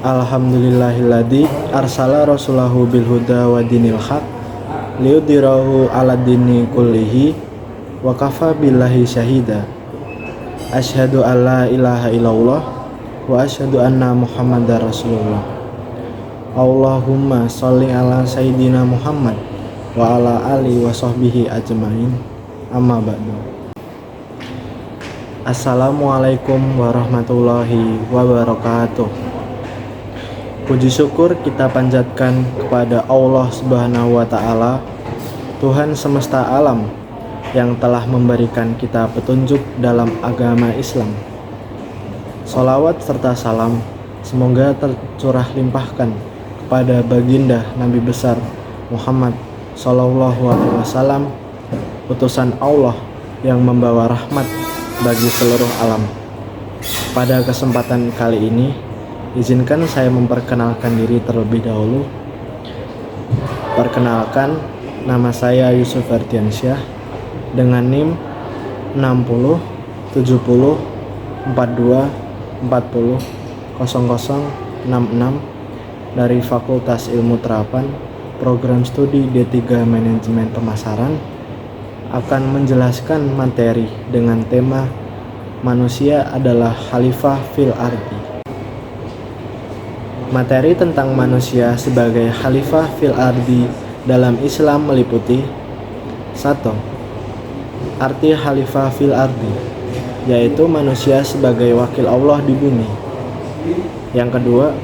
Alhamdulillahilladzi arsala rasulahu bil huda wa dinil haq liyudhhirahu 'ala dini kullihi wa kafa billahi syahida. Asyhadu an la ilaha illallah wa asyhadu anna Muhammadar Rasulullah. Allahumma sholli ala sayyidina Muhammad wa ala alihi wa sahbihi ajmain. Amma ba'du. Assalamualaikum warahmatullahi wabarakatuh. Puji syukur kita panjatkan kepada Allah Subhanahu wa Ta'ala, Tuhan semesta alam, yang telah memberikan kita petunjuk dalam agama Islam. Sholawat serta salam semoga tercurah limpahkan kepada baginda Nabi besar Muhammad Sallallahu Alaihi Wasallam, utusan Allah yang membawa rahmat bagi seluruh alam. Pada kesempatan kali ini, izinkan saya memperkenalkan diri terlebih dahulu. Perkenalkan, nama saya Yusuf Ardiansyah dengan NIM 60 70 42 40 0066 dari Fakultas Ilmu Terapan, Program Studi D3 Manajemen Pemasaran, akan menjelaskan materi dengan tema Manusia adalah Khalifah fil Ardi. Materi tentang manusia sebagai Khalifah fil Ardi dalam Islam meliputi 1. Arti Khalifah fil Ardi, yaitu manusia sebagai wakil Allah di bumi. Yang kedua,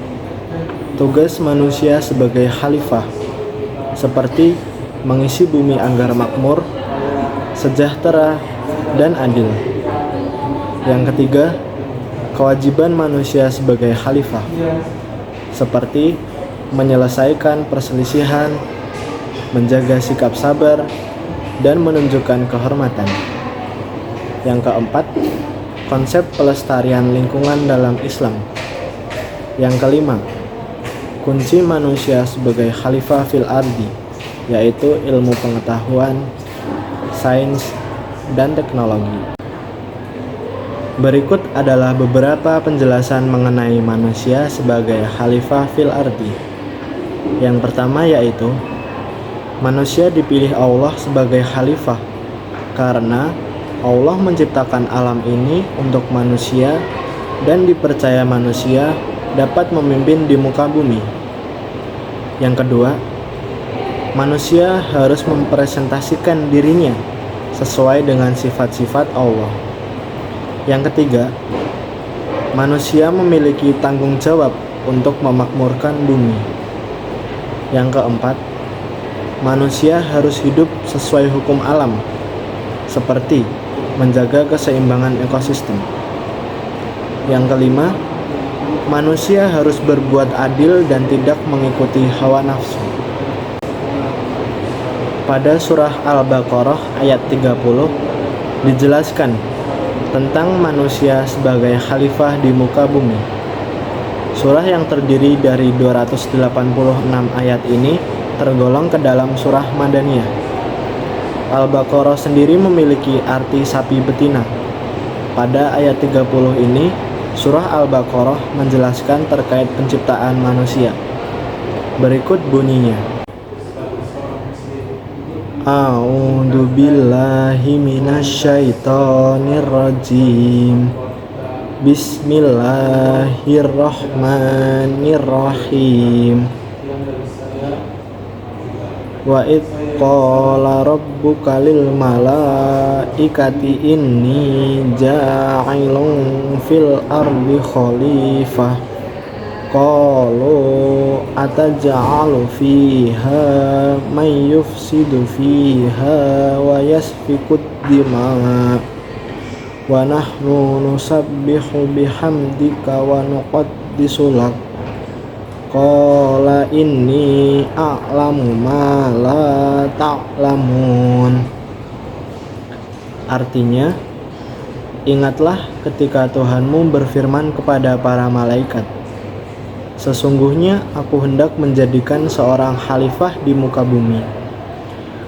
tugas manusia sebagai Khalifah, seperti mengisi bumi agar makmur, sejahtera, dan adil. Yang ketiga, kewajiban manusia sebagai Khalifah, seperti menyelesaikan perselisihan, menjaga sikap sabar, dan menunjukkan kehormatan. Yang keempat, konsep pelestarian lingkungan dalam Islam. Yang kelima, kunci manusia sebagai Khalifah fil Ardi, yaitu ilmu pengetahuan, sains, dan teknologi. Berikut adalah beberapa penjelasan mengenai manusia sebagai Khalifah fil Ardi. Yang pertama yaitu, manusia dipilih Allah sebagai Khalifah karena Allah menciptakan alam ini untuk manusia dan dipercaya manusia dapat memimpin di muka bumi. Yang kedua, manusia harus mempresentasikan dirinya sesuai dengan sifat-sifat Allah. Yang ketiga, manusia memiliki tanggung jawab untuk memakmurkan bumi. Yang keempat, manusia harus hidup sesuai hukum alam, seperti menjaga keseimbangan ekosistem. Yang kelima, manusia harus berbuat adil dan tidak mengikuti hawa nafsu. Pada surah Al-Baqarah ayat 30 dijelaskan tentang manusia sebagai khalifah di muka bumi. Surah yang terdiri dari 286 ayat ini tergolong ke dalam surah Madaniyah. Al-Baqarah sendiri memiliki arti sapi betina. Pada ayat 30 ini, surah Al-Baqarah menjelaskan terkait penciptaan manusia. Berikut bunyinya. A'udzu billahi minasyaitonir rajim. Bismillahirrahmanirrahim. Wa id qala rabbuka lil malaikati inni ja'ilun fil ardi khalifah qalu ataj'alu fiha may yufsidu fiha wa yasfikud dima wa nahnu nusabbihu bihamdika wa nuqaddisu lak qala inni a'lamu ma la ta'lamun. Artinya, ingatlah ketika Tuhanmu berfirman kepada para malaikat, sesungguhnya aku hendak menjadikan seorang khalifah di muka bumi.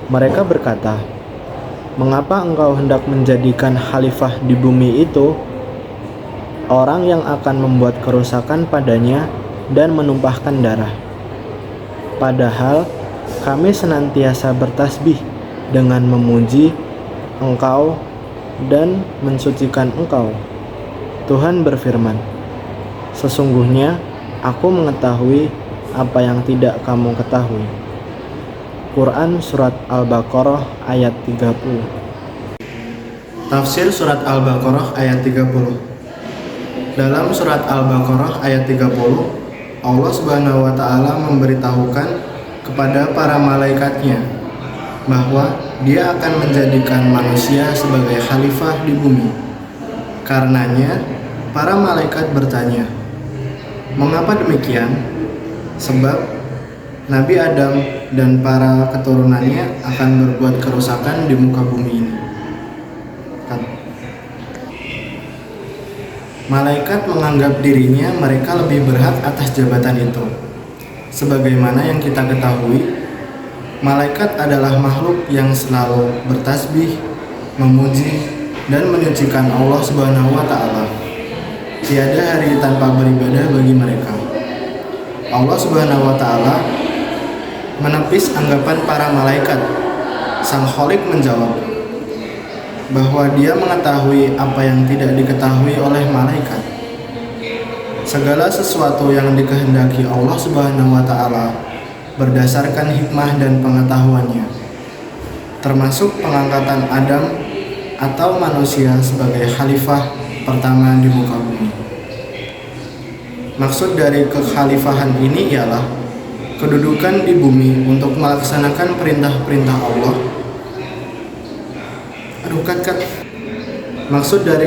Mereka berkata, mengapa engkau hendak menjadikan khalifah di bumi itu? orang yang akan membuat kerusakan padanya dan menumpahkan darah. Padahal kami senantiasa bertasbih dengan memuji Engkau dan mensucikan Engkau. Tuhan berfirman, sesungguhnya aku mengetahui apa yang tidak kamu ketahui. Quran Surat Al-Baqarah ayat 30. Tafsir Surat Al-Baqarah ayat 30. Dalam Surat Al-Baqarah ayat 30, Allah Subhanahu wa Ta'ala memberitahukan kepada para malaikatnya bahwa Dia akan menjadikan manusia sebagai khalifah di bumi. Karenanya, para malaikat bertanya, "Mengapa demikian?" Sebab Nabi Adam dan para keturunannya akan berbuat kerusakan di muka bumi ini. Malaikat menganggap dirinya mereka lebih berhak atas jabatan itu. Sebagaimana yang kita ketahui, malaikat adalah makhluk yang selalu bertasbih, memuji, dan menyucikan Allah Subhanahu wa Ta'ala. Tiada hari tanpa beribadah bagi mereka. Allah Subhanahu wa Ta'ala menepis anggapan para malaikat. Sang Khalik menjawab bahwa Dia mengetahui apa yang tidak diketahui oleh malaikat. Segala sesuatu yang dikehendaki Allah Subhanahu wa Ta'ala berdasarkan hikmah dan pengetahuannya, termasuk pengangkatan Adam atau manusia sebagai khalifah pertama di muka bumi. Maksud dari kekhalifahan ini ialah kedudukan di bumi untuk melaksanakan perintah-perintah Allah. Maksud dari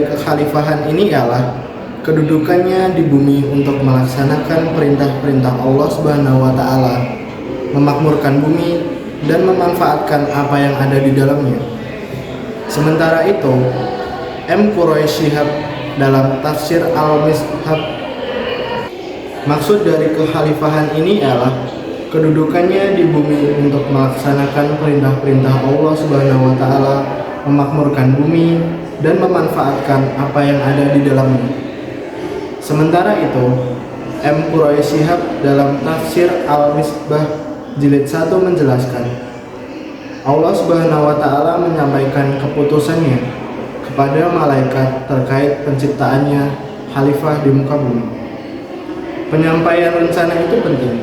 kekhalifahan ini ialah kedudukannya di bumi untuk melaksanakan perintah-perintah Allah Subhanahu wa Ta'ala, memakmurkan bumi dan memanfaatkan apa yang ada di dalamnya. Sementara itu, M. Quraish Shihab dalam tafsir Al-Mishab, maksud dari kekhalifahan ini ialah kedudukannya di bumi untuk melaksanakan perintah-perintah Allah Subhanahu wa Ta'ala, memakmurkan bumi dan memanfaatkan apa yang ada di dalamnya. Sementara itu, M. Quraish Shihab dalam tafsir Al-Misbah jilid 1 menjelaskan, Allah Subhanahu wa Ta'ala menyampaikan keputusannya kepada malaikat terkait penciptaannya khalifah di muka bumi. Penyampaian rencana itu penting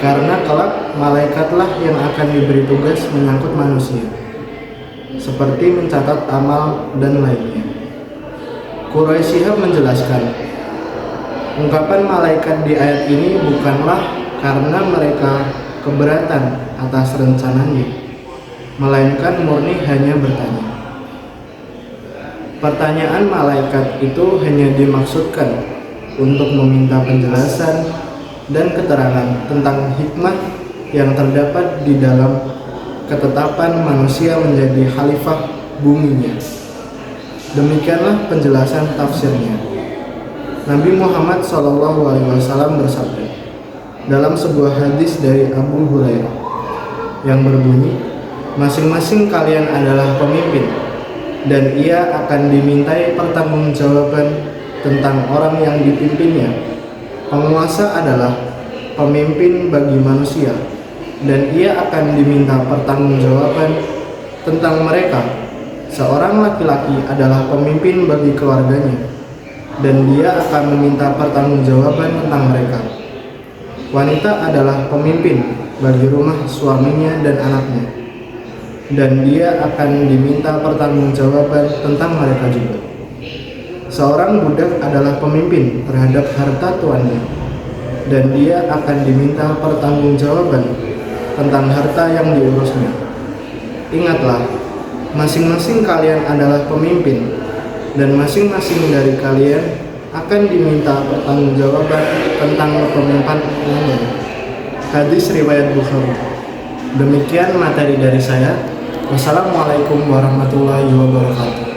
karena kelak malaikatlah yang akan diberi tugas menyangkut manusia, seperti mencatat amal dan lainnya. Quraish Shihab menjelaskan, ungkapan malaikat di ayat ini bukanlah karena mereka keberatan atas rencananya, melainkan murni hanya bertanya. Pertanyaan malaikat itu hanya dimaksudkan untuk meminta penjelasan dan keterangan tentang hikmah yang terdapat di dalam ketetapan manusia menjadi khalifah buminya. Demikianlah penjelasan tafsirnya. Nabi Muhammad SAW bersabda dalam sebuah hadis dari Abu Hurairah yang berbunyi, masing-masing kalian adalah pemimpin dan ia akan dimintai pertanggungjawaban tentang orang yang dipimpinnya. Penguasa adalah pemimpin bagi manusia dan ia akan diminta pertanggungjawaban tentang mereka. Seorang laki-laki adalah pemimpin bagi keluarganya dan dia akan meminta pertanggungjawaban tentang mereka. Wanita adalah pemimpin bagi rumah suaminya dan anaknya dan dia akan diminta pertanggungjawaban tentang mereka juga. Seorang budak adalah pemimpin terhadap harta tuannya dan dia akan diminta pertanggungjawaban tentang harta yang diurusnya. Ingatlah, masing-masing kalian adalah pemimpin dan masing-masing dari kalian akan diminta pertanggungjawaban tentang kepemimpinan. Hadis riwayat Bukhari. Demikian materi dari saya. Wassalamualaikum warahmatullahi wabarakatuh.